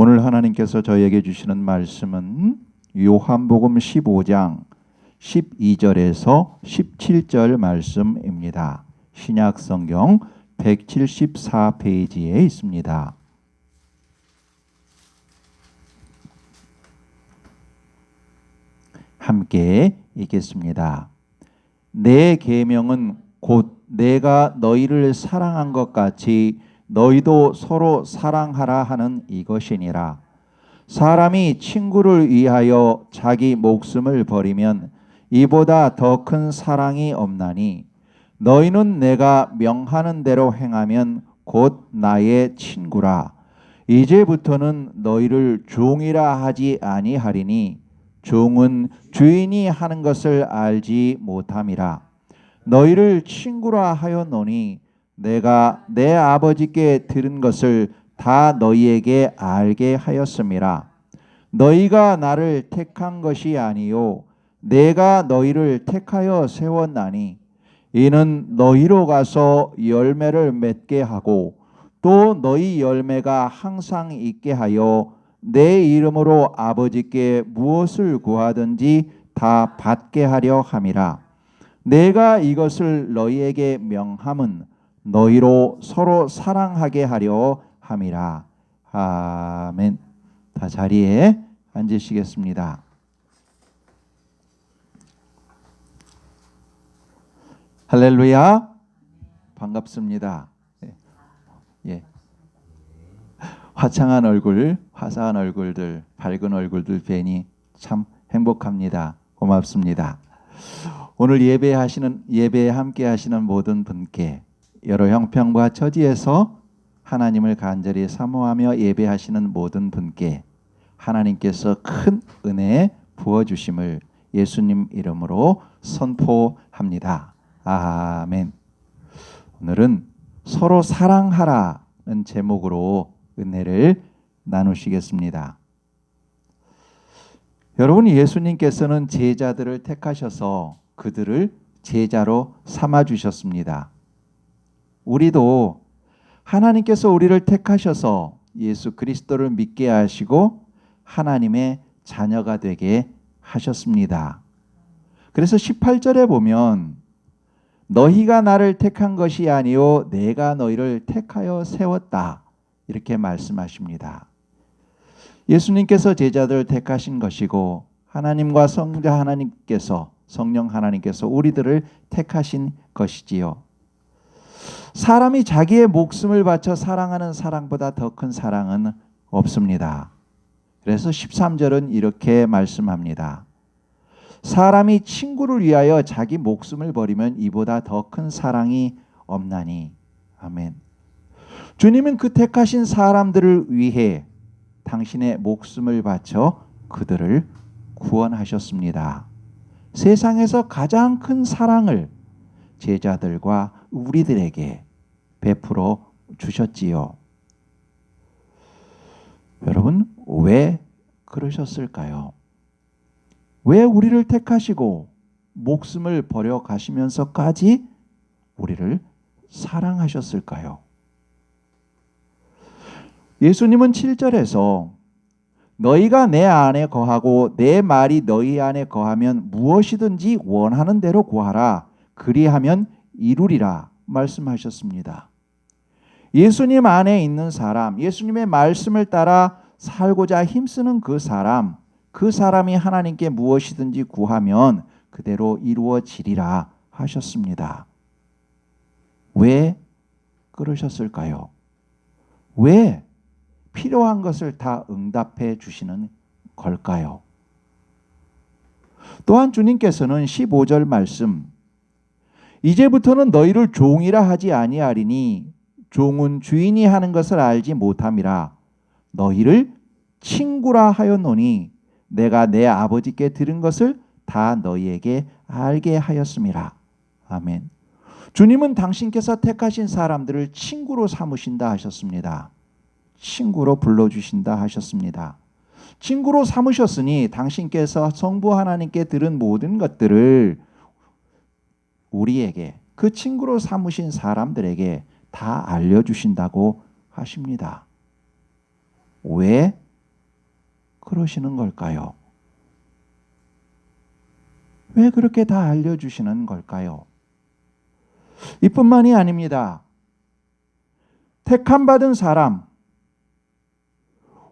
오늘 하나님께서 저에게 주시는 말씀은 요한복음 15장 12절에서 17절 말씀입니다. 신약성경 174페이지에 있습니다. 함께 읽겠습니다. 내 계명은 곧 내가 너희를 사랑한 것 같이 너희도 서로 사랑하라 하는 이것이니라. 사람이 친구를 위하여 자기 목숨을 버리면 이보다 더 큰 사랑이 없나니 너희는 내가 명하는 대로 행하면 곧 나의 친구라. 이제부터는 너희를 종이라 하지 아니하리니 종은 주인이 하는 것을 알지 못함이라. 너희를 친구라 하였노니 내가 내 아버지께 들은 것을 다 너희에게 알게 하였음이라. 너희가 나를 택한 것이 아니요 내가 너희를 택하여 세웠나니 이는 너희로 가서 열매를 맺게 하고 또 너희 열매가 항상 있게 하여 내 이름으로 아버지께 무엇을 구하든지 다 받게 하려 함이라. 내가 이것을 너희에게 명함은 너희로 서로 사랑하게 하려 함이라. 아멘. 다 자리에 앉으시겠습니다. 할렐루야. 반갑습니다. 예. 화창한 얼굴, 화사한 얼굴들, 밝은 얼굴들 뵈니 참 행복합니다. 고맙습니다. 오늘 예배에 함께 하시는 모든 분께 여러 형편과 처지에서 하나님을 간절히 사모하며 예배하시는 모든 분께 하나님께서 큰 은혜 부어주심을 예수님 이름으로 선포합니다. 아멘. 오늘은 서로 사랑하라는 제목으로 은혜를 나누시겠습니다. 여러분, 예수님께서는 제자들을 택하셔서 그들을 제자로 삼아주셨습니다. 우리도 하나님께서 우리를 택하셔서 예수 그리스도를 믿게 하시고 하나님의 자녀가 되게 하셨습니다. 그래서 18절에 보면 너희가 나를 택한 것이 아니요 내가 너희를 택하여 세웠다 이렇게 말씀하십니다. 예수님께서 제자들을 택하신 것이고 하나님과 성자 하나님께서 성령 하나님께서 우리들을 택하신 것이지요. 사람이 자기의 목숨을 바쳐 사랑하는 사랑보다 더 큰 사랑은 없습니다. 그래서 13절은 이렇게 말씀합니다. 사람이 친구를 위하여 자기 목숨을 버리면 이보다 더 큰 사랑이 없나니. 아멘. 주님은 그 택하신 사람들을 위해 당신의 목숨을 바쳐 그들을 구원하셨습니다. 세상에서 가장 큰 사랑을 제자들과 우리들에게 베풀어 주셨지요. 여러분, 왜 그러셨을까요? 왜 우리를 택하시고 목숨을 버려 가시면서까지 우리를 사랑하셨을까요? 예수님은 7절에서 너희가 내 안에 거하고 내 말이 너희 안에 거하면 무엇이든지 원하는 대로 구하라. 그리하면 이루리라 말씀하셨습니다. 예수님 안에 있는 사람, 예수님의 말씀을 따라 살고자 힘쓰는 그 사람이 하나님께 무엇이든지 구하면 그대로 이루어지리라 하셨습니다. 왜 그러셨을까요? 왜 필요한 것을 다 응답해 주시는 걸까요? 또한 주님께서는 15절 말씀 이제부터는 너희를 종이라 하지 아니하리니 종은 주인이 하는 것을 알지 못함이라. 너희를 친구라 하였노니 내가 내 아버지께 들은 것을 다 너희에게 알게 하였음이라. 아멘. 주님은 당신께서 택하신 사람들을 친구로 삼으신다 하셨습니다. 친구로 불러주신다 하셨습니다. 친구로 삼으셨으니 당신께서 성부 하나님께 들은 모든 것들을 우리에게 그 친구로 삼으신 사람들에게 다 알려주신다고 하십니다. 왜 그러시는 걸까요? 왜 그렇게 다 알려주시는 걸까요? 이뿐만이 아닙니다. 택함받은 사람,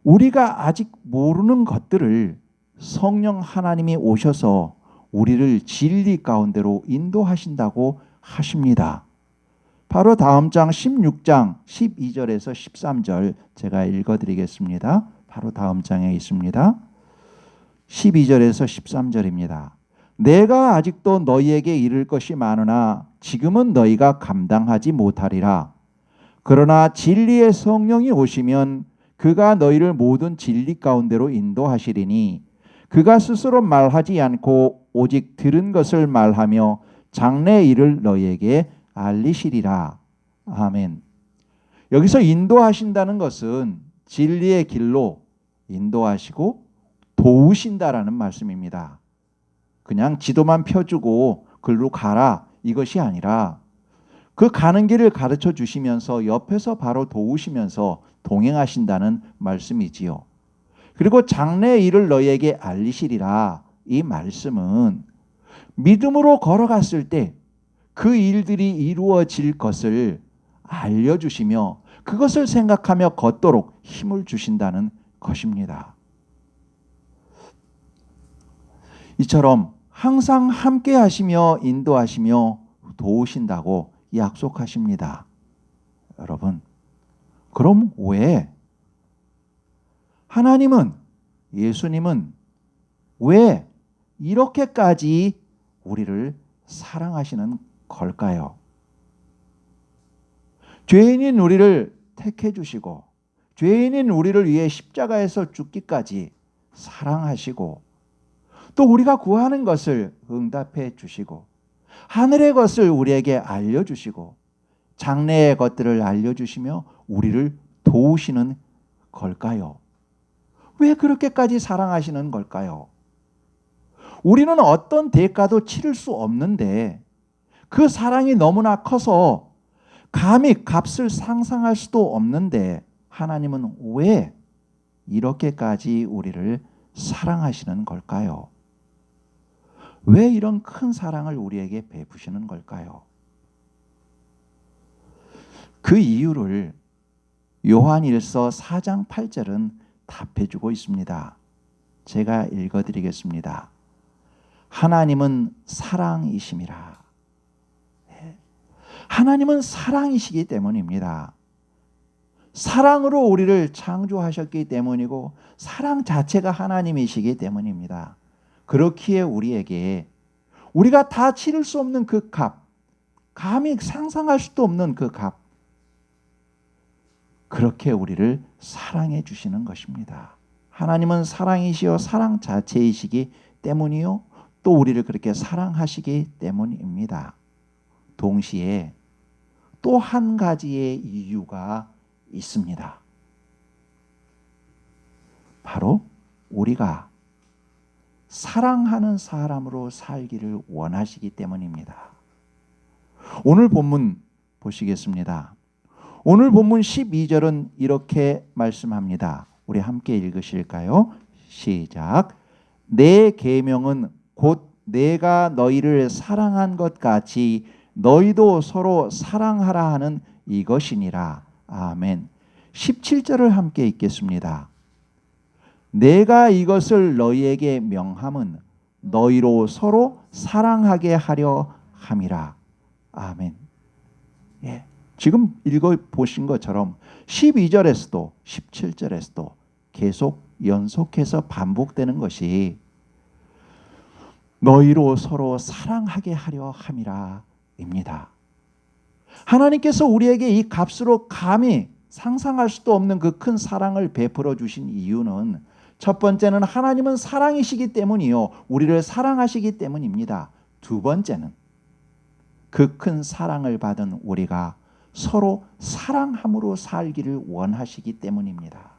우리가 아직 모르는 것들을 성령 하나님이 오셔서 우리를 진리 가운데로 인도하신다고 하십니다. 바로 다음 장 16장 12절에서 13절 제가 읽어드리겠습니다. 바로 다음 장에 있습니다. 12절에서 13절입니다. 내가 아직도 너희에게 이를 것이 많으나 지금은 너희가 감당하지 못하리라. 그러나 진리의 성령이 오시면 그가 너희를 모든 진리 가운데로 인도하시리니 그가 스스로 말하지 않고 오직 들은 것을 말하며 장래 일을 너희에게 알리시리라. 아멘. 여기서 인도하신다는 것은 진리의 길로 인도하시고 도우신다라는 말씀입니다. 그냥 지도만 펴주고 글로 가라 이것이 아니라 그 가는 길을 가르쳐 주시면서 옆에서 바로 도우시면서 동행하신다는 말씀이지요. 그리고 장래의 일을 너희에게 알리시리라. 이 말씀은 믿음으로 걸어갔을 때 그 일들이 이루어질 것을 알려주시며 그것을 생각하며 걷도록 힘을 주신다는 것입니다. 이처럼 항상 함께 하시며 인도하시며 도우신다고 약속하십니다. 여러분, 그럼 왜 하나님은, 예수님은 왜 이렇게까지 우리를 사랑하시는 걸까요? 죄인인 우리를 택해 주시고 죄인인 우리를 위해 십자가에서 죽기까지 사랑하시고 또 우리가 구하는 것을 응답해 주시고 하늘의 것을 우리에게 알려주시고 장래의 것들을 알려주시며 우리를 도우시는 걸까요? 왜 그렇게까지 사랑하시는 걸까요? 우리는 어떤 대가도 치를 수 없는데 그 사랑이 너무나 커서 감히 값을 상상할 수도 없는데 하나님은 왜 이렇게까지 우리를 사랑하시는 걸까요? 왜 이런 큰 사랑을 우리에게 베푸시는 걸까요? 그 이유를 요한일서 4장 8절은 답해주고 있습니다. 제가 읽어드리겠습니다. 하나님은 사랑이심이라. 하나님은 사랑이시기 때문입니다. 사랑으로 우리를 창조하셨기 때문이고 사랑 자체가 하나님이시기 때문입니다. 그렇기에 우리에게 우리가 다 치를 수 없는 그 값, 감히 상상할 수도 없는 그 값, 그렇게 우리를 사랑해 주시는 것입니다. 하나님은 사랑이시요 사랑 자체이시기 때문이요 또 우리를 그렇게 사랑하시기 때문입니다. 동시에 또 한 가지의 이유가 있습니다. 바로 우리가 사랑하는 사람으로 살기를 원하시기 때문입니다. 오늘 본문 보시겠습니다. 오늘 본문 12절은 이렇게 말씀합니다. 우리 함께 읽으실까요? 시작. 내 계명은 곧 내가 너희를 사랑한 것 같이 너희도 서로 사랑하라 하는 이것이니라. 아멘. 17절을 함께 읽겠습니다. 내가 이것을 너희에게 명함은 너희로 서로 사랑하게 하려 함이라. 아멘. 예. 지금 읽어보신 것처럼 12절에서도 17절에서도 계속 연속해서 반복되는 것이 너희로 서로 사랑하게 하려 함이라 입니다. 하나님께서 우리에게 이 값으로 감히 상상할 수도 없는 그 큰 사랑을 베풀어 주신 이유는 첫 번째는 하나님은 사랑이시기 때문이요 우리를 사랑하시기 때문입니다. 두 번째는 그 큰 사랑을 받은 우리가 서로 사랑함으로 살기를 원하시기 때문입니다.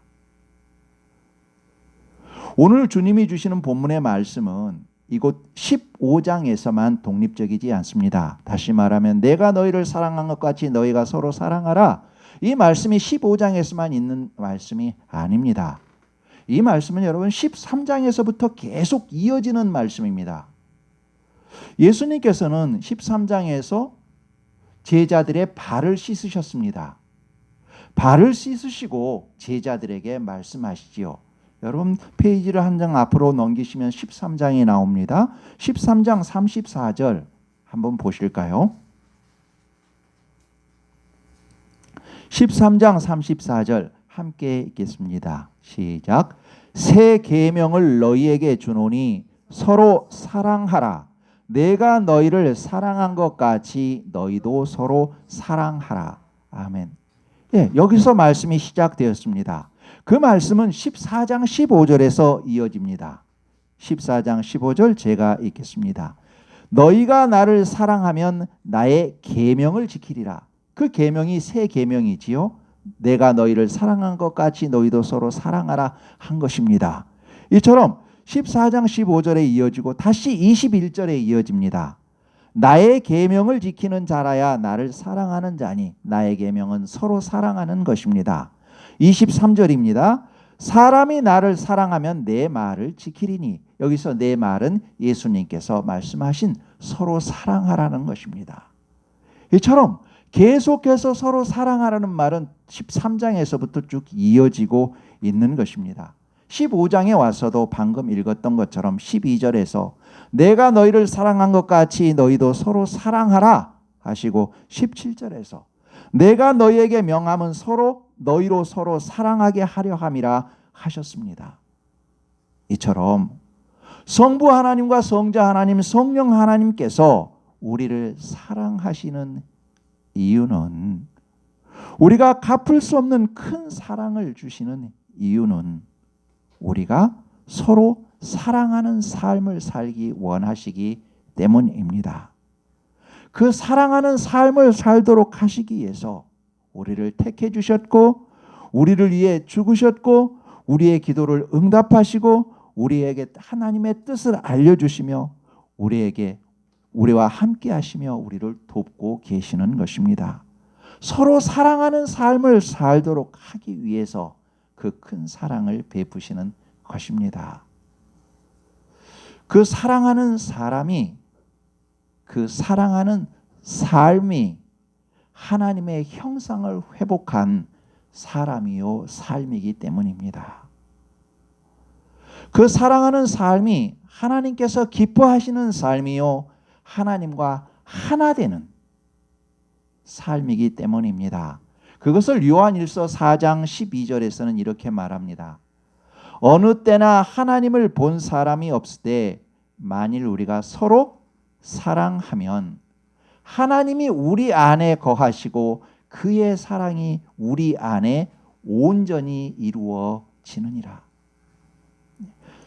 오늘 주님이 주시는 본문의 말씀은 이곳 15장에서만 독립적이지 않습니다. 다시 말하면 내가 너희를 사랑한 것 같이 너희가 서로 사랑하라. 이 말씀이 15장에서만 있는 말씀이 아닙니다. 이 말씀은 여러분 13장에서부터 계속 이어지는 말씀입니다. 예수님께서는 13장에서 제자들의 발을 씻으셨습니다. 발을 씻으시고 제자들에게 말씀하시지요. 여러분 페이지를 한 장 앞으로 넘기시면 13장이 나옵니다. 13장 34절 한번 보실까요? 13장 34절 함께 읽겠습니다. 시작. 새 계명을 너희에게 주노니 서로 사랑하라. 내가 너희를 사랑한 것 같이 너희도 서로 사랑하라. 아멘. 예, 여기서 말씀이 시작되었습니다. 그 말씀은 14장 15절에서 이어집니다. 14장 15절 제가 읽겠습니다. 너희가 나를 사랑하면 나의 계명을 지키리라. 그 계명이 새 계명이지요. 내가 너희를 사랑한 것 같이 너희도 서로 사랑하라 한 것입니다. 이처럼 14장 15절에 이어지고 다시 21절에 이어집니다. 나의 계명을 지키는 자라야 나를 사랑하는 자니 나의 계명은 서로 사랑하는 것입니다. 23절입니다. 사람이 나를 사랑하면 내 말을 지키리니. 여기서 내 말은 예수님께서 말씀하신 서로 사랑하라는 것입니다. 이처럼 계속해서 서로 사랑하라는 말은 13장에서부터 쭉 이어지고 있는 것입니다. 15장에 와서도 방금 읽었던 것처럼 12절에서 내가 너희를 사랑한 것 같이 너희도 서로 사랑하라 하시고 17절에서 내가 너희에게 명함은 서로 너희로 서로 사랑하게 하려 함이라 하셨습니다. 이처럼 성부 하나님과 성자 하나님, 성령 하나님께서 우리를 사랑하시는 이유는, 우리가 갚을 수 없는 큰 사랑을 주시는 이유는 우리가 서로 사랑하는 삶을 살기 원하시기 때문입니다. 그 사랑하는 삶을 살도록 하시기 위해서 우리를 택해 주셨고 우리를 위해 죽으셨고 우리의 기도를 응답하시고 우리에게 하나님의 뜻을 알려주시며 우리와 함께 하시며 우리를 돕고 계시는 것입니다. 서로 사랑하는 삶을 살도록 하기 위해서 그 큰 사랑을 베푸시는 것입니다. 그 사랑하는 사람이, 그 사랑하는 삶이 하나님의 형상을 회복한 사람이요 삶이기 때문입니다. 그 사랑하는 삶이 하나님께서 기뻐하시는 삶이요 하나님과 하나 되는 삶이기 때문입니다. 그것을 요한일서 4장 12절에서는 이렇게 말합니다. 어느 때나 하나님을 본 사람이 없을 때 만일 우리가 서로 사랑하면 하나님이 우리 안에 거하시고 그의 사랑이 우리 안에 온전히 이루어지느니라.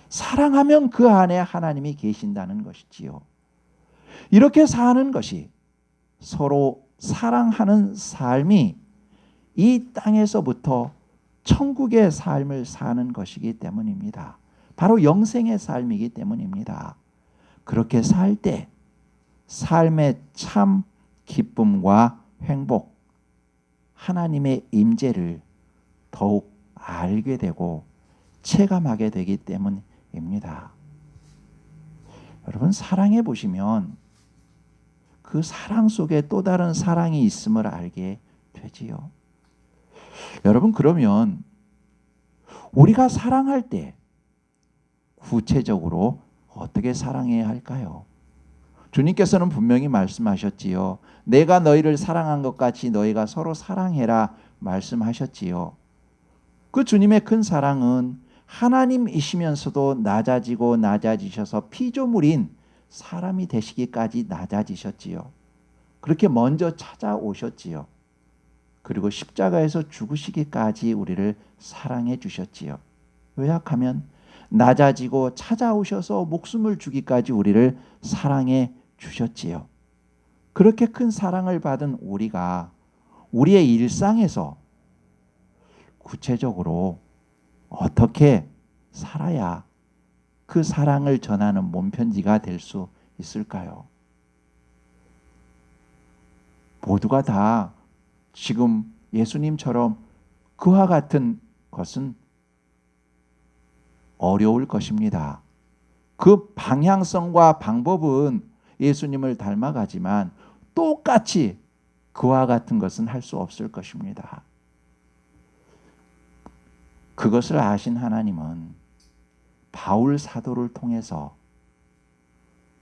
사랑하면 그 안에 하나님이 계신다는 것이지요. 이렇게 사는 것이, 서로 사랑하는 삶이 이 땅에서부터 천국의 삶을 사는 것이기 때문입니다. 바로 영생의 삶이기 때문입니다. 그렇게 살 때 삶의 참 기쁨과 행복, 하나님의 임재를 더욱 알게 되고 체감하게 되기 때문입니다. 여러분, 사랑해 보시면 그 사랑 속에 또 다른 사랑이 있음을 알게 되지요. 여러분, 그러면 우리가 사랑할 때 구체적으로 어떻게 사랑해야 할까요? 주님께서는 분명히 말씀하셨지요. 내가 너희를 사랑한 것 같이 너희가 서로 사랑해라 말씀하셨지요. 그 주님의 큰 사랑은 하나님이시면서도 낮아지고 낮아지셔서 피조물인 사람이 되시기까지 낮아지셨지요. 그렇게 먼저 찾아오셨지요. 그리고 십자가에서 죽으시기까지 우리를 사랑해 주셨지요. 요약하면 낮아지고 찾아오셔서 목숨을 주기까지 우리를 사랑해 주셨지요. 그렇게 큰 사랑을 받은 우리가 우리의 일상에서 구체적으로 어떻게 살아야 그 사랑을 전하는 몸편지가 될 수 있을까요? 모두가 다 지금 예수님처럼 그와 같은 것은 어려울 것입니다. 그 방향성과 방법은 예수님을 닮아가지만 똑같이 그와 같은 것은 할 수 없을 것입니다. 그것을 아신 하나님은 바울 사도를 통해서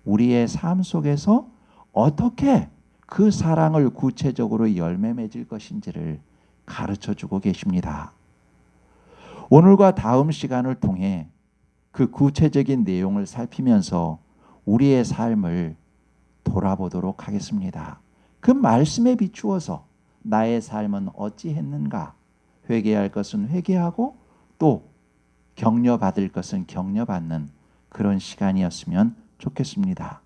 우리의 삶 속에서 어떻게 그 사랑을 구체적으로 열매 맺을 것인지를 가르쳐 주고 계십니다. 오늘과 다음 시간을 통해 그 구체적인 내용을 살피면서 우리의 삶을 돌아보도록 하겠습니다. 그 말씀에 비추어서 나의 삶은 어찌했는가? 회개할 것은 회개하고 또 격려받을 것은 격려받는 그런 시간이었으면 좋겠습니다.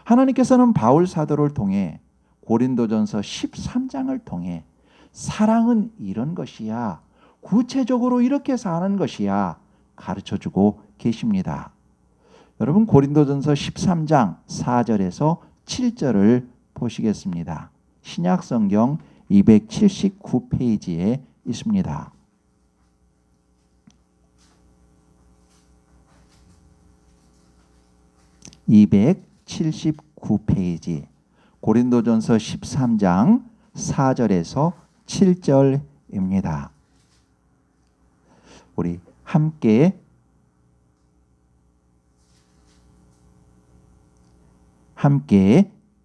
하나님께서는 바울 사도를 통해 고린도전서 13장을 통해 사랑은 이런 것이야, 구체적으로 이렇게 사는 것이야 가르쳐주고 계십니다. 여러분 고린도전서 13장 4절에서 7절을 보시겠습니다. 신약성경 279페이지에 있습니다. (279페이지) 고린도전서 13장 4절에서 7절입니다. 우리 함께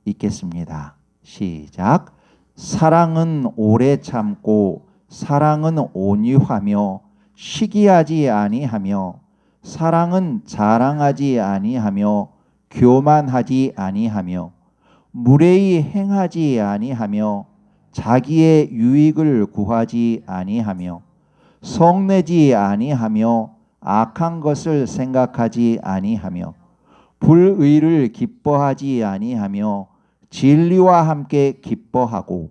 읽겠습니다. 시작. 사랑은 오래 참고 사랑은 온유하며 시기하지 아니하며 사랑은 자랑하지 아니하며 교만하지 아니하며 무례히 행하지 아니하며 자기의 유익을 구하지 아니하며 성내지 아니하며 악한 것을 생각하지 아니하며 불의를 기뻐하지 아니하며 진리와 함께 기뻐하고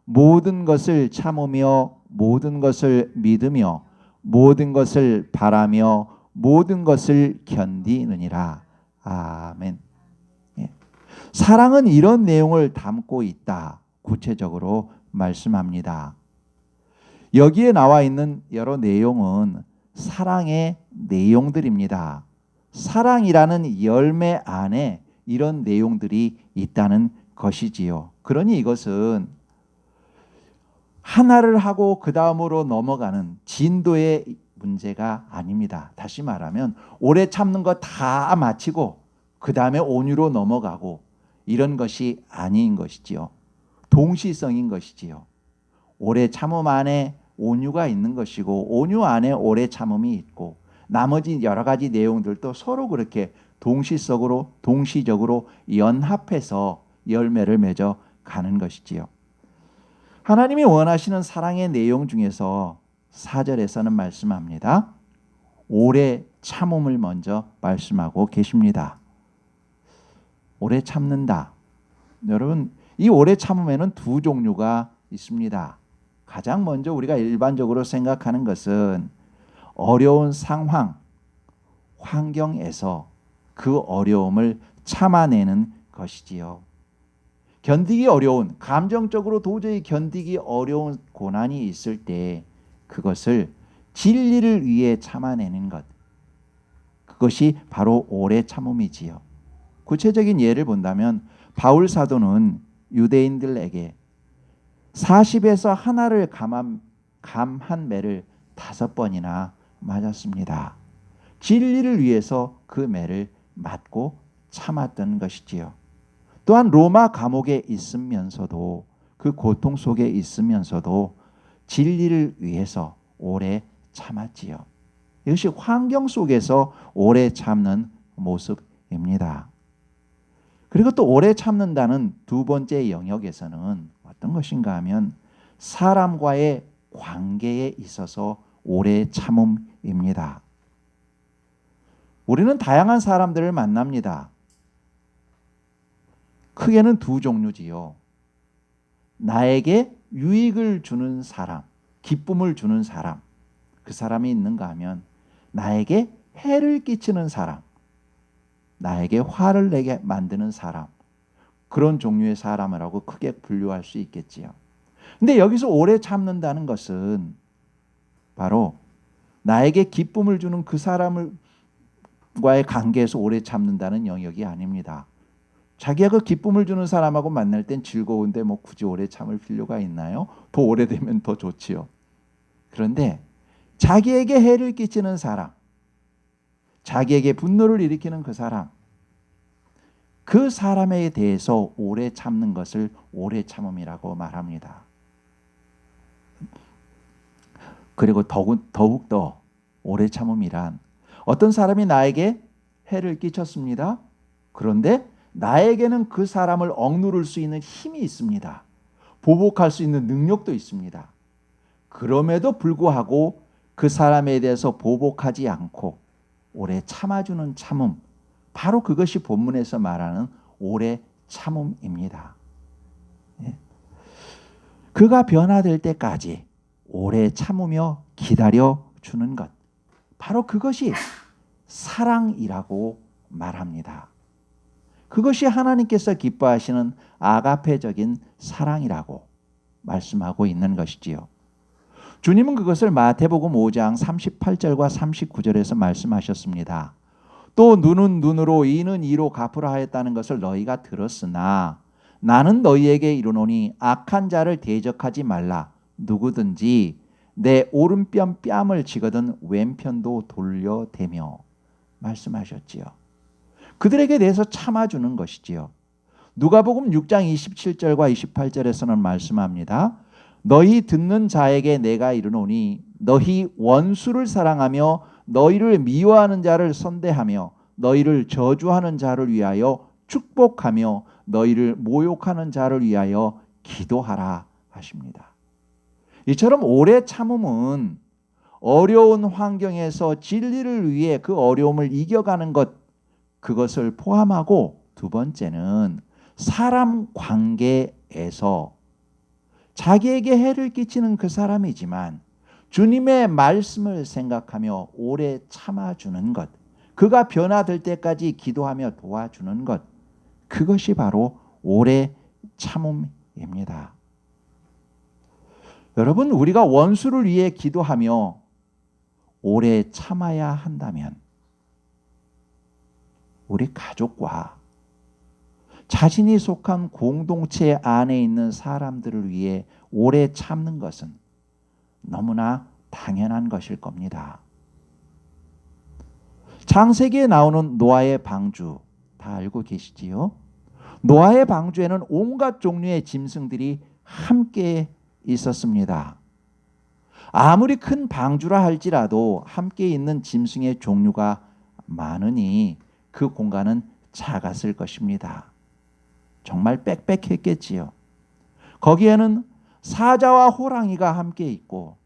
모든 것을 참으며 모든 것을 믿으며 모든 것을 바라며 모든 것을 견디느니라. 아멘. 예. 사랑은 이런 내용을 담고 있다. 구체적으로 말씀합니다. 여기에 나와 있는 여러 내용은 사랑의 내용들입니다. 사랑이라는 열매 안에 이런 내용들이 있다는 것이지요. 그러니 이것은 하나를 하고 그 다음으로 넘어가는 진도의 문제가 아닙니다. 다시 말하면 오래 참는 거 다 마치고 그 다음에 온유로 넘어가고 이런 것이 아닌 것이지요. 동시성인 것이지요. 오래 참음 안에 온유가 있는 것이고 온유 안에 오래 참음이 있고 나머지 여러 가지 내용들도 서로 그렇게 동시적으로 연합해서 열매를 맺어 가는 것이지요. 하나님이 원하시는 사랑의 내용 중에서 4절에서는 말씀합니다. 오래 참음을 먼저 말씀하고 계십니다. 오래 참는다. 여러분, 이 오래 참음에는 두 종류가 있습니다. 가장 먼저 우리가 일반적으로 생각하는 것은 어려운 상황, 환경에서 그 어려움을 참아내는 것이지요. 견디기 어려운, 감정적으로 도저히 견디기 어려운 고난이 있을 때 그것을 진리를 위해 참아내는 것, 그것이 바로 오래 참음이지요. 구체적인 예를 본다면 바울 사도는 유대인들에게 40에서 하나를 감한 매를 5번이나 맞았습니다. 진리를 위해서 그 매를 맞고 참았던 것이지요. 또한 로마 감옥에 있으면서도 그 고통 속에 있으면서도 진리를 위해서 오래 참았지요. 이것이 환경 속에서 오래 참는 모습입니다. 그리고 또 오래 참는다는 두 번째 영역에서는 어떤 것인가 하면 사람과의 관계에 있어서 오래 참음입니다. 우리는 다양한 사람들을 만납니다. 크게는 두 종류지요. 나에게 유익을 주는 사람, 기쁨을 주는 사람, 그 사람이 있는가 하면 나에게 해를 끼치는 사람, 나에게 화를 내게 만드는 사람, 그런 종류의 사람이라고 크게 분류할 수 있겠지요. 근데 여기서 오래 참는다는 것은 바로 나에게 기쁨을 주는 그 사람을 사람과의 관계에서 오래 참는다는 영역이 아닙니다. 자기가 그 기쁨을 주는 사람하고 만날 땐 즐거운데 뭐 굳이 오래 참을 필요가 있나요? 더 오래되면 더 좋지요. 그런데 자기에게 해를 끼치는 사람, 자기에게 분노를 일으키는 그 사람에 대해서 오래 참는 것을 오래 참음이라고 말합니다. 그리고 더욱더 오래 참음이란 어떤 사람이 나에게 해를 끼쳤습니다. 그런데 나에게는 그 사람을 억누를 수 있는 힘이 있습니다. 보복할 수 있는 능력도 있습니다. 그럼에도 불구하고 그 사람에 대해서 보복하지 않고 오래 참아주는 참음, 바로 그것이 본문에서 말하는 오래 참음입니다. 그가 변화될 때까지 오래 참으며 기다려주는 것, 바로 그것이 사랑이라고 말합니다. 그것이 하나님께서 기뻐하시는 아가페적인 사랑이라고 말씀하고 있는 것이지요. 주님은 그것을 마태복음 5장 38절과 39절에서 말씀하셨습니다. 또 눈은 눈으로 이는 이로 갚으라 하였다는 것을 너희가 들었으나 나는 너희에게 이르노니 악한 자를 대적하지 말라. 누구든지 내 오른편 뺨을 치거든 왼편도 돌려대며 말씀하셨지요. 그들에게 대해서 참아주는 것이지요. 누가복음 6장 27절과 28절에서는 말씀합니다. 너희 듣는 자에게 내가 이르노니 너희 원수를 사랑하며 너희를 미워하는 자를 선대하며 너희를 저주하는 자를 위하여 축복하며 너희를 모욕하는 자를 위하여 기도하라 하십니다. 이처럼 오래 참음은 어려운 환경에서 진리를 위해 그 어려움을 이겨가는 것, 그것을 포함하고 두 번째는 사람 관계에서 자기에게 해를 끼치는 그 사람이지만 주님의 말씀을 생각하며 오래 참아주는 것, 그가 변화될 때까지 기도하며 도와주는 것, 그것이 바로 오래 참음입니다. 여러분, 우리가 원수를 위해 기도하며 오래 참아야 한다면 우리 가족과 자신이 속한 공동체 안에 있는 사람들을 위해 오래 참는 것은 너무나 당연한 것일 겁니다. 창세기에 나오는 노아의 방주 다 알고 계시지요? 노아의 방주에는 온갖 종류의 짐승들이 함께 있었습니다. 아무리 큰 방주라 할지라도 함께 있는 짐승의 종류가 많으니 그 공간은 작았을 것입니다. 정말 빽빽했겠지요. 거기에는 사자와 호랑이가 함께 있고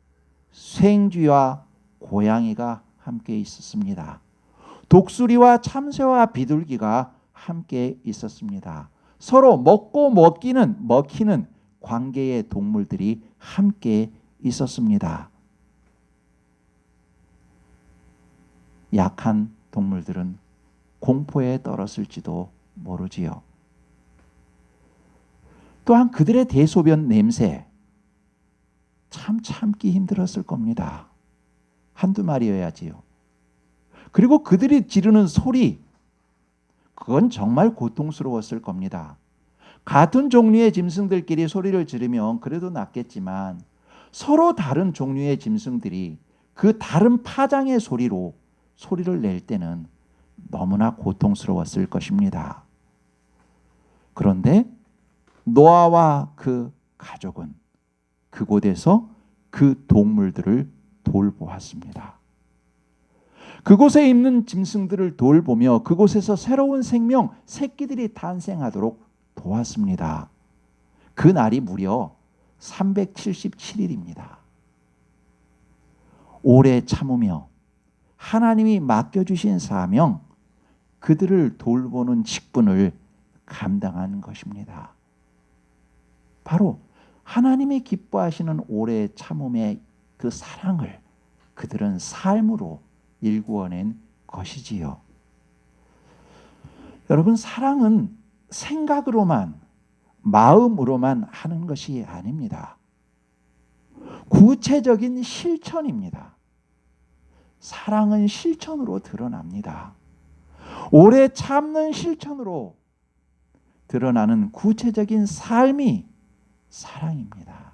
생쥐와 고양이가 함께 있었습니다. 독수리와 참새와 비둘기가 함께 있었습니다. 서로 먹고 먹히는 관계의 동물들이 함께 있었습니다. 약한 동물들은 공포에 떨었을지도 모르지요. 또한 그들의 대소변 냄새 참 참기 힘들었을 겁니다. 한두 마리여야지요. 그리고 그들이 지르는 소리, 그건 정말 고통스러웠을 겁니다. 같은 종류의 짐승들끼리 소리를 지르면 그래도 낫겠지만 서로 다른 종류의 짐승들이 그 다른 파장의 소리로 소리를 낼 때는 너무나 고통스러웠을 것입니다. 그런데 노아와 그 가족은 그곳에서 그 동물들을 돌보았습니다. 그곳에 있는 짐승들을 돌보며 그곳에서 새로운 생명, 새끼들이 탄생하도록 도왔습니다. 그 날이 무려 377일입니다. 오래 참으며 하나님이 맡겨주신 사명, 그들을 돌보는 직분을 감당한 것입니다. 바로 하나님이 기뻐하시는 오래 참음의 그 사랑을 그들은 삶으로 일구어낸 것이지요. 여러분, 사랑은 생각으로만, 마음으로만 하는 것이 아닙니다. 구체적인 실천입니다. 사랑은 실천으로 드러납니다. 오래 참는 실천으로 드러나는 구체적인 삶이 사랑입니다.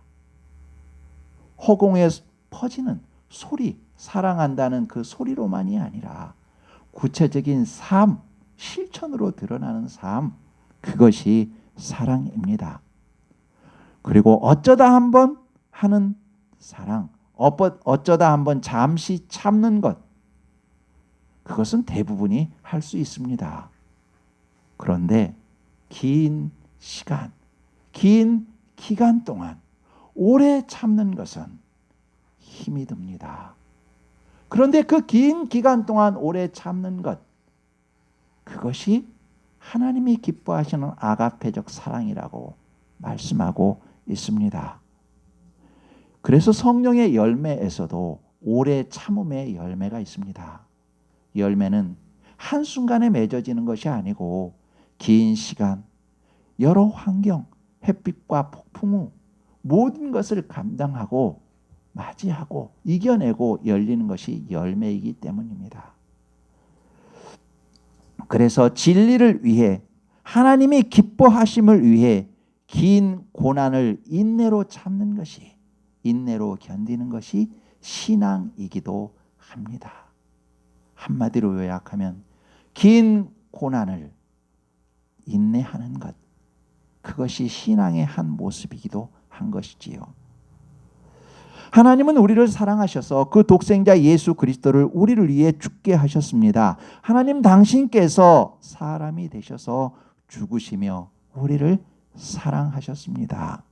허공에 퍼지는 소리, 사랑한다는 그 소리로만이 아니라 구체적인 삶, 실천으로 드러나는 삶, 그것이 사랑입니다. 그리고 어쩌다 한번 하는 사랑, 어쩌다 한번 잠시 참는 것, 그것은 대부분이 할 수 있습니다. 그런데 긴 시간, 긴 기간 동안 오래 참는 것은 힘이 듭니다. 그런데 그 긴 기간 동안 오래 참는 것, 그것이 하나님이 기뻐하시는 아가페적 사랑이라고 말씀하고 있습니다. 그래서 성령의 열매에서도 오래 참음의 열매가 있습니다. 열매는 한순간에 맺어지는 것이 아니고 긴 시간, 여러 환경, 햇빛과 폭풍 후 모든 것을 감당하고 맞이하고 이겨내고 열리는 것이 열매이기 때문입니다. 그래서 진리를 위해, 하나님이 기뻐하심을 위해 긴 고난을 인내로 참는 것이, 인내로 견디는 것이 신앙이기도 합니다. 한마디로 요약하면 긴 고난을 인내하는 것, 그것이 신앙의 한 모습이기도 한 것이지요. 하나님은 우리를 사랑하셔서 그 독생자 예수 그리스도를 우리를 위해 죽게 하셨습니다. 하나님 당신께서 사람이 되셔서 죽으시며 우리를 사랑하셨습니다.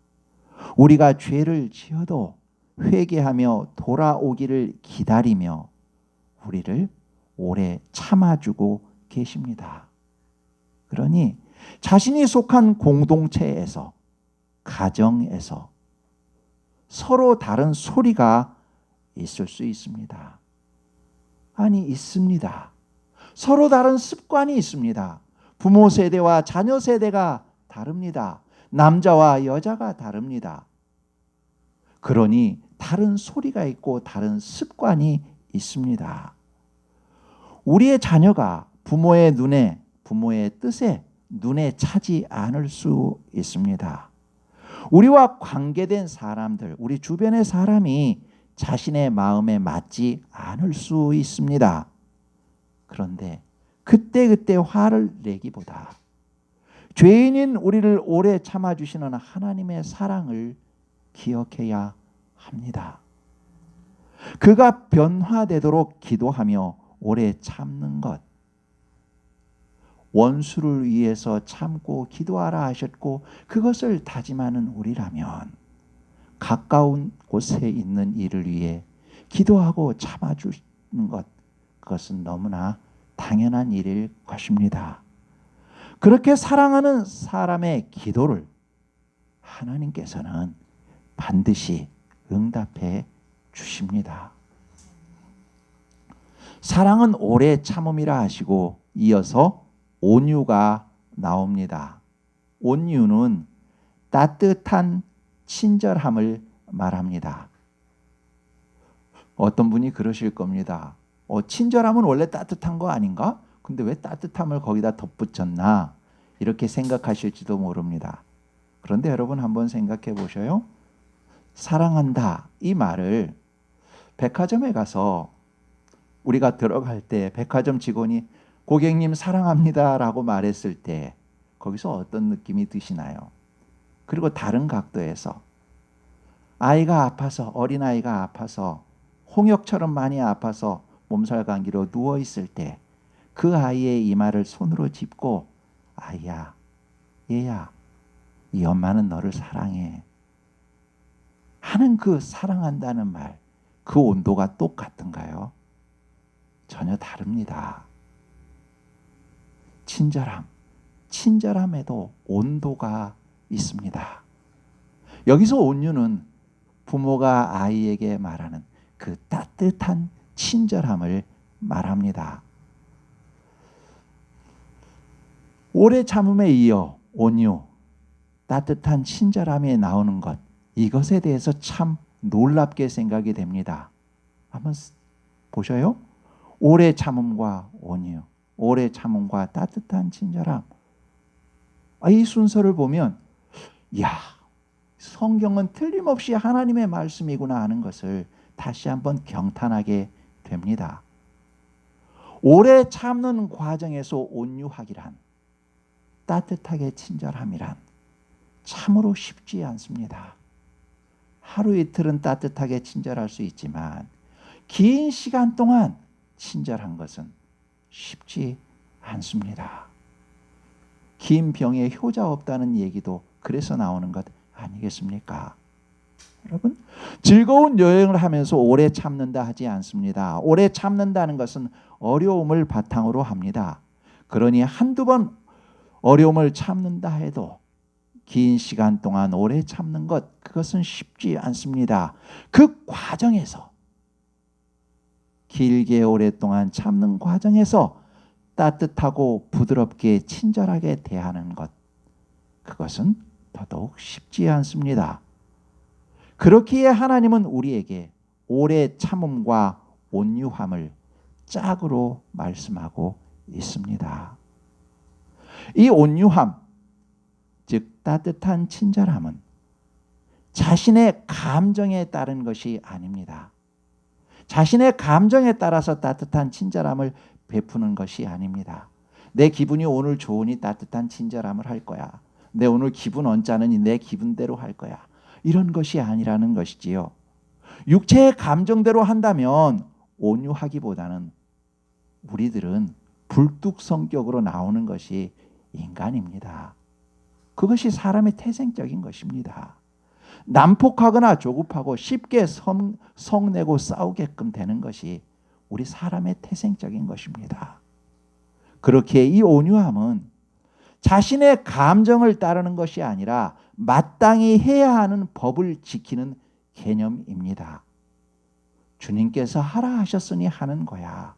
우리가 죄를 지어도 회개하며 돌아오기를 기다리며 우리를 오래 참아주고 계십니다. 그러니 자신이 속한 공동체에서, 가정에서 서로 다른 소리가 있을 수 있습니다. 아니, 있습니다. 서로 다른 습관이 있습니다. 부모 세대와 자녀 세대가 다릅니다. 남자와 여자가 다릅니다. 그러니 다른 소리가 있고 다른 습관이 있습니다. 우리의 자녀가 부모의 눈에, 부모의 뜻에 눈에 차지 않을 수 있습니다. 우리와 관계된 사람들, 우리 주변의 사람이 자신의 마음에 맞지 않을 수 있습니다. 그런데 그때그때 화를 내기보다 죄인인 우리를 오래 참아주시는 하나님의 사랑을 기억해야 합니다. 그가 변화되도록 기도하며 오래 참는 것, 원수를 위해서 참고 기도하라 하셨고 그것을 다짐하는 우리라면 가까운 곳에 있는 이를 위해 기도하고 참아주는 것, 그것은 너무나 당연한 일일 것입니다. 그렇게 사랑하는 사람의 기도를 하나님께서는 반드시 응답해 주십니다. 사랑은 오래 참음이라 하시고 이어서 온유가 나옵니다. 온유는 따뜻한 친절함을 말합니다. 어떤 분이 그러실 겁니다. 친절함은 원래 따뜻한 거 아닌가? 근데 왜 따뜻함을 거기다 덧붙였나? 이렇게 생각하실지도 모릅니다. 그런데 여러분 한번 생각해 보셔요. 사랑한다 이 말을 백화점에 가서 우리가 들어갈 때 백화점 직원이 고객님 사랑합니다 라고 말했을 때 거기서 어떤 느낌이 드시나요? 그리고 다른 각도에서 아이가 아파서, 어린아이가 아파서 홍역처럼 많이 아파서 몸살 감기로 누워있을 때 그 아이의 이마를 손으로 짚고 아이야, 얘야, 이 엄마는 너를 사랑해 하는 그 사랑한다는 말, 그 온도가 똑같은가요? 전혀 다릅니다. 친절함, 친절함에도 온도가 있습니다. 여기서 온유는 부모가 아이에게 말하는 그 따뜻한 친절함을 말합니다. 오래 참음에 이어 온유, 따뜻한 친절함이 나오는 것, 이것에 대해서 참 놀랍게 생각이 됩니다. 한번 보셔요. 오래 참음과 온유. 오래 참음과 따뜻한 친절함. 이 순서를 보면 야, 성경은 틀림없이 하나님의 말씀이구나 하는 것을 다시 한번 경탄하게 됩니다. 오래 참는 과정에서 온유하기란, 따뜻하게 친절함이란 참으로 쉽지 않습니다. 하루 이틀은 따뜻하게 친절할 수 있지만 긴 시간 동안 친절한 것은 쉽지 않습니다. 긴 병에 효자 없다는 얘기도 그래서 나오는 것 아니겠습니까? 여러분, 즐거운 여행을 하면서 오래 참는다 하지 않습니다. 오래 참는다는 것은 어려움을 바탕으로 합니다. 그러니 한두 번 어려움을 참는다 해도 긴 시간 동안 오래 참는 것, 그것은 쉽지 않습니다. 그 과정에서, 길게 오랫동안 참는 과정에서 따뜻하고 부드럽게 친절하게 대하는 것, 그것은 더더욱 쉽지 않습니다. 그렇기에 하나님은 우리에게 오래 참음과 온유함을 짝으로 말씀하고 있습니다. 이 온유함, 즉 따뜻한 친절함은 자신의 감정에 따른 것이 아닙니다. 자신의 감정에 따라서 따뜻한 친절함을 베푸는 것이 아닙니다. 내 기분이 오늘 좋으니 따뜻한 친절함을 할 거야. 내 오늘 기분 언짢으니 내 기분대로 할 거야. 이런 것이 아니라는 것이지요. 육체의 감정대로 한다면 온유하기보다는 우리들은 불뚝 성격으로 나오는 것이 인간입니다. 그것이 사람의 태생적인 것입니다. 난폭하거나 조급하고 쉽게 성내고 싸우게끔 되는 것이 우리 사람의 태생적인 것입니다. 그렇기에 이 온유함은 자신의 감정을 따르는 것이 아니라 마땅히 해야 하는 법을 지키는 개념입니다. 주님께서 하라 하셨으니 하는 거야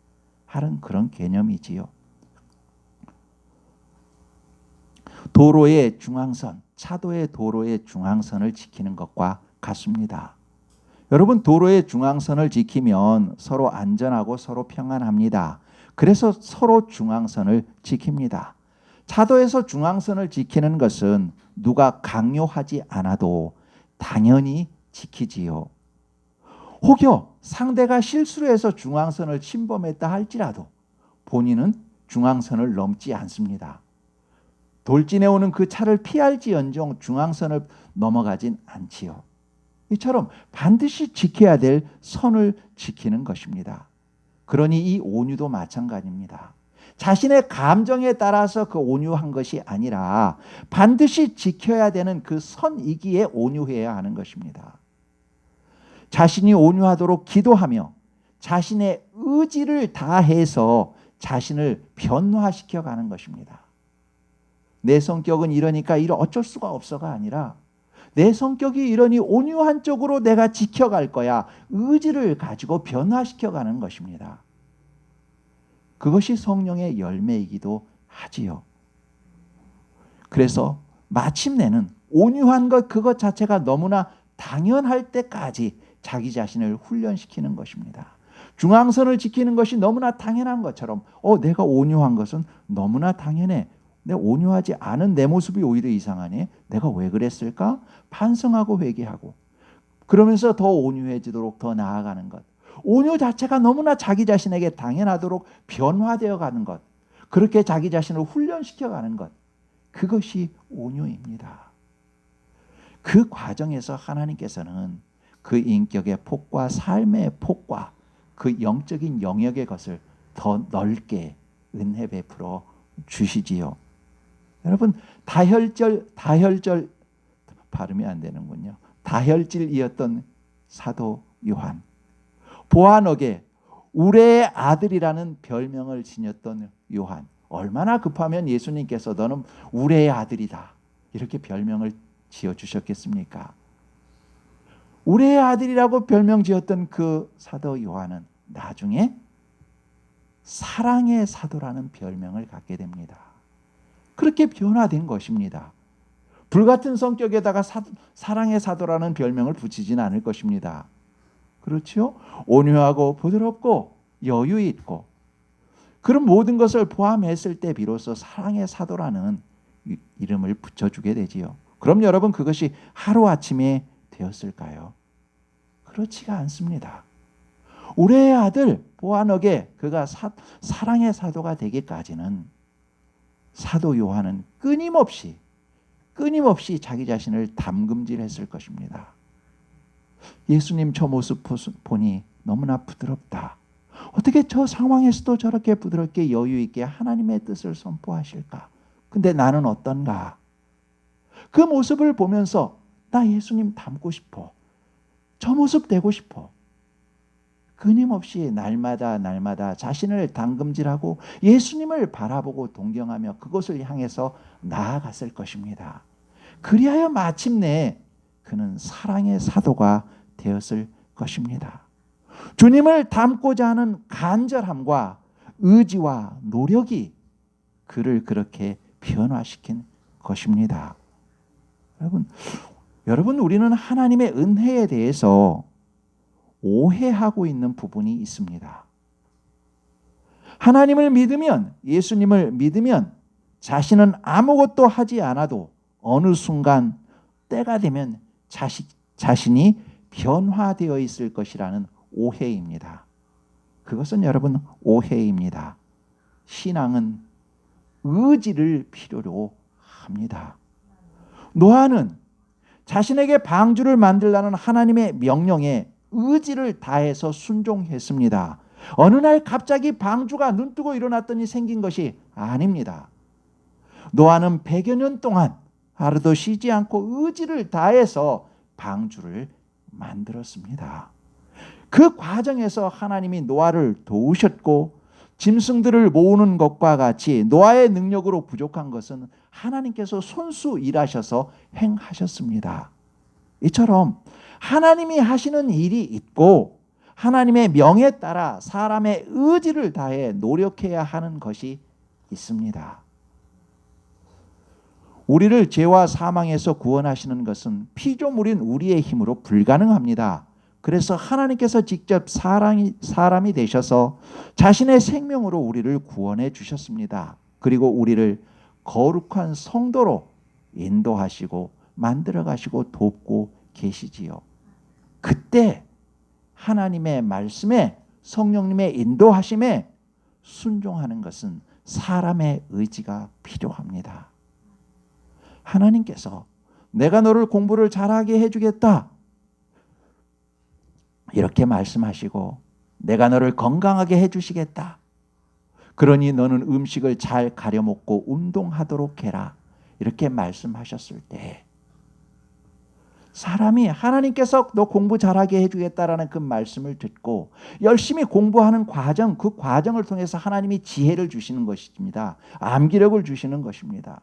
하는 그런 개념이지요. 도로의 중앙선, 차도의 도로의 중앙선을 지키는 것과 같습니다. 여러분, 도로의 중앙선을 지키면 서로 안전하고 서로 평안합니다. 그래서 서로 중앙선을 지킵니다. 차도에서 중앙선을 지키는 것은 누가 강요하지 않아도 당연히 지키지요. 혹여 상대가 실수를 해서 중앙선을 침범했다 할지라도 본인은 중앙선을 넘지 않습니다. 돌진해 오는 그 차를 피할지언정 중앙선을 넘어가진 않지요. 이처럼 반드시 지켜야 될 선을 지키는 것입니다. 그러니 이 온유도 마찬가지입니다. 자신의 감정에 따라서 그 온유한 것이 아니라 반드시 지켜야 되는 그 선이기에 온유해야 하는 것입니다. 자신이 온유하도록 기도하며 자신의 의지를 다해서 자신을 변화시켜 가는 것입니다. 내 성격은 이러니까 어쩔 수가 없어가 아니라 내 성격이 이러니 온유한 쪽으로 내가 지켜갈 거야. 의지를 가지고 변화시켜 가는 것입니다. 그것이 성령의 열매이기도 하지요. 그래서 마침내는 온유한 것 그것 자체가 너무나 당연할 때까지 자기 자신을 훈련시키는 것입니다. 중앙선을 지키는 것이 너무나 당연한 것처럼 내가 온유한 것은 너무나 당연해. 내가 온유하지 않은 내 모습이 오히려 이상하네. 내가 왜 그랬을까? 반성하고 회개하고 그러면서 더 온유해지도록 더 나아가는 것. 온유 자체가 너무나 자기 자신에게 당연하도록 변화되어 가는 것. 그렇게 자기 자신을 훈련시켜 가는 것. 그것이 온유입니다. 그 과정에서 하나님께서는 그 인격의 폭과 삶의 폭과 그 영적인 영역의 것을 더 넓게 은혜 베풀어 주시지요. 여러분, 다혈질 발음이 안 되는군요. 다혈질이었던 사도 요한, 보아너게 우레의 아들이라는 별명을 지녔던 요한, 얼마나 급하면 예수님께서 너는 우레의 아들이다 이렇게 별명을 지어주셨겠습니까? 우레의 아들이라고 별명 지었던 그 사도 요한은 나중에 사랑의 사도라는 별명을 갖게 됩니다. 그렇게 변화된 것입니다. 불같은 성격에다가 사랑의 사도라는 별명을 붙이진 않을 것입니다. 그렇죠? 온유하고 부드럽고 여유 있고 그런 모든 것을 포함했을 때 비로소 사랑의 사도라는 이름을 붙여주게 되지요. 그럼 여러분, 그것이 하루아침에 되었을까요? 그렇지가 않습니다. 우리의 아들 보아너게 그가 사랑의 사도가 되기까지는 사도 요한은 끊임없이 자기 자신을 담금질했을 것입니다. 예수님 저 모습 보니 너무나 부드럽다. 어떻게 저 상황에서도 저렇게 부드럽게 여유 있게 하나님의 뜻을 선포하실까? 근데 나는 어떤가? 그 모습을 보면서 나 예수님 닮고 싶어. 저 모습 되고 싶어. 끊임없이 날마다 자신을 담금질하고 예수님을 바라보고 동경하며 그곳을 향해서 나아갔을 것입니다. 그리하여 마침내 그는 사랑의 사도가 되었을 것입니다. 주님을 닮고자 하는 간절함과 의지와 노력이 그를 그렇게 변화시킨 것입니다. 여러분, 우리는 하나님의 은혜에 대해서 오해하고 있는 부분이 있습니다. 하나님을 믿으면, 예수님을 믿으면 자신은 아무것도 하지 않아도 어느 순간 때가 되면 자신이 변화되어 있을 것이라는 오해입니다. 그것은 여러분 오해입니다. 신앙은 의지를 필요로 합니다. 노아는 자신에게 방주를 만들라는 하나님의 명령에 의지를 다해서 순종했습니다. 어느 날 갑자기 방주가 눈뜨고 일어났더니 생긴 것이 아닙니다. 노아는 100여 년 동안 하루도 쉬지 않고 의지를 다해서 방주를 만들었습니다. 그 과정에서 하나님이 노아를 도우셨고 짐승들을 모으는 것과 같이 노아의 능력으로 부족한 것은 하나님께서 손수 일하셔서 행하셨습니다. 이처럼 하나님이 하시는 일이 있고 하나님의 명에 따라 사람의 의지를 다해 노력해야 하는 것이 있습니다. 우리를 죄와 사망에서 구원하시는 것은 피조물인 우리의 힘으로 불가능합니다. 그래서 하나님께서 직접 사람이 되셔서 자신의 생명으로 우리를 구원해 주셨습니다. 그리고 우리를 거룩한 성도로 인도하시고 만들어 가시고 돕고 계시지요. 그때 하나님의 말씀에 성령님의 인도하심에 순종하는 것은 사람의 의지가 필요합니다. 하나님께서 내가 너를 공부를 잘하게 해주겠다 이렇게 말씀하시고 내가 너를 건강하게 해주시겠다. 그러니 너는 음식을 잘 가려 먹고 운동하도록 해라. 이렇게 말씀하셨을 때 사람이 하나님께서 너 공부 잘하게 해주겠다라는 그 말씀을 듣고 열심히 공부하는 과정, 그 과정을 통해서 하나님이 지혜를 주시는 것입니다. 암기력을 주시는 것입니다.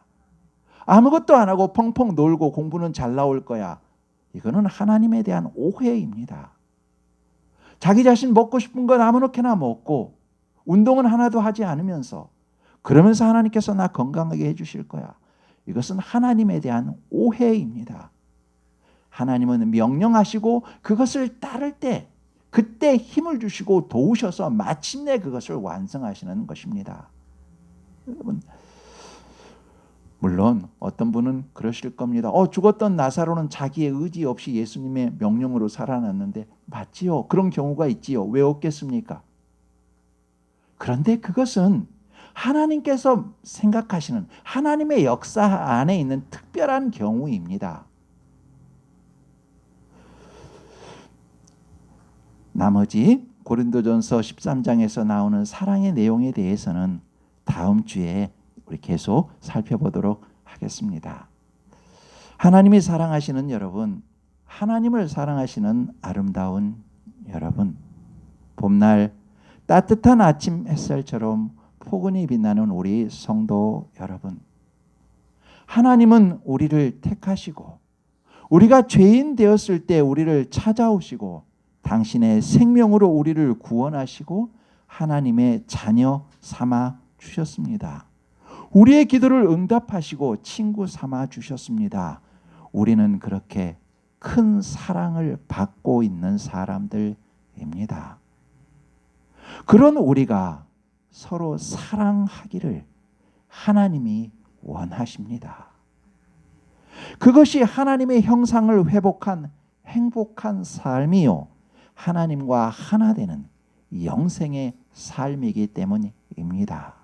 아무것도 안 하고 펑펑 놀고 공부는 잘 나올 거야. 이거는 하나님에 대한 오해입니다. 자기 자신 먹고 싶은 건 아무렇게나 먹고 운동은 하나도 하지 않으면서 그러면서 하나님께서 나 건강하게 해주실 거야. 이것은 하나님에 대한 오해입니다. 하나님은 명령하시고 그것을 따를 때 그때 힘을 주시고 도우셔서 마침내 그것을 완성하시는 것입니다. 여러분, 물론 어떤 분은 그러실 겁니다. 죽었던 나사로는 자기의 의지 없이 예수님의 명령으로 살아났는데 맞지요? 그런 경우가 있지요. 왜 없겠습니까? 그런데 그것은 하나님께서 생각하시는 하나님의 역사 안에 있는 특별한 경우입니다. 나머지 고린도전서 13장에서 나오는 사랑의 내용에 대해서는 다음 주에 우리 계속 살펴보도록 하겠습니다. 하나님이 사랑하시는 여러분, 하나님을 사랑하시는 아름다운 여러분, 봄날 따뜻한 아침 햇살처럼 포근히 빛나는 우리 성도 여러분, 하나님은 우리를 택하시고 우리가 죄인 되었을 때 우리를 찾아오시고 당신의 생명으로 우리를 구원하시고 하나님의 자녀 삼아 주셨습니다. 우리의 기도를 응답하시고 친구 삼아 주셨습니다. 우리는 그렇게 큰 사랑을 받고 있는 사람들입니다. 그런 우리가 서로 사랑하기를 하나님이 원하십니다. 그것이 하나님의 형상을 회복한 행복한 삶이요, 하나님과 하나 되는 영생의 삶이기 때문입니다.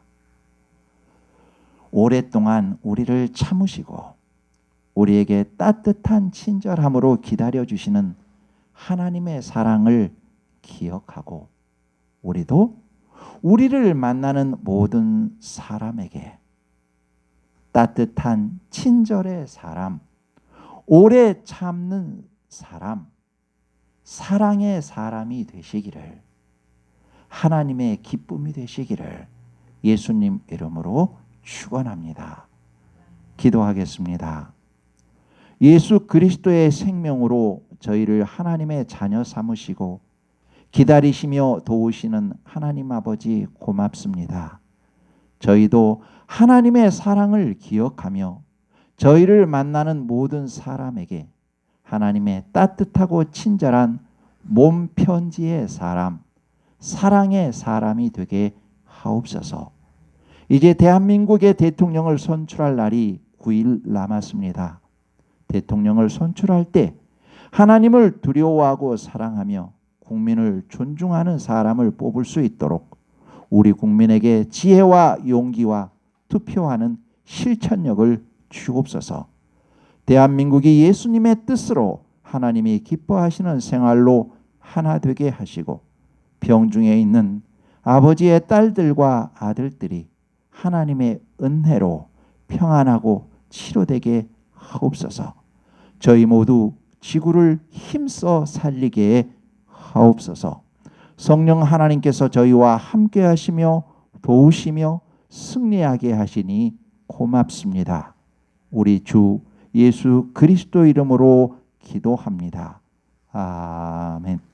오랫동안 우리를 참으시고 우리에게 따뜻한 친절함으로 기다려주시는 하나님의 사랑을 기억하고 우리도 우리를 만나는 모든 사람에게 따뜻한 친절의 사람, 오래 참는 사람, 사랑의 사람이 되시기를, 하나님의 기쁨이 되시기를 예수님 이름으로 축원합니다. 기도하겠습니다. 예수 그리스도의 생명으로 저희를 하나님의 자녀 삼으시고 기다리시며 도우시는 하나님 아버지 고맙습니다. 저희도 하나님의 사랑을 기억하며 저희를 만나는 모든 사람에게 하나님의 따뜻하고 친절한 몸 편지의 사람, 사랑의 사람이 되게 하옵소서. 이제 대한민국의 대통령을 선출할 날이 9일 남았습니다. 대통령을 선출할 때 하나님을 두려워하고 사랑하며 국민을 존중하는 사람을 뽑을 수 있도록 우리 국민에게 지혜와 용기와 투표하는 실천력을 주옵소서. 대한민국이 예수님의 뜻으로 하나님이 기뻐하시는 생활로 하나 되게 하시고 병중에 있는 아버지의 딸들과 아들들이 하나님의 은혜로 평안하고 치료되게 하옵소서. 저희 모두 지구를 힘써 살리게 하옵소서. 성령 하나님께서 저희와 함께 하시며 도우시며 승리하게 하시니 고맙습니다. 우리 주 예수 그리스도 이름으로 기도합니다. 아멘.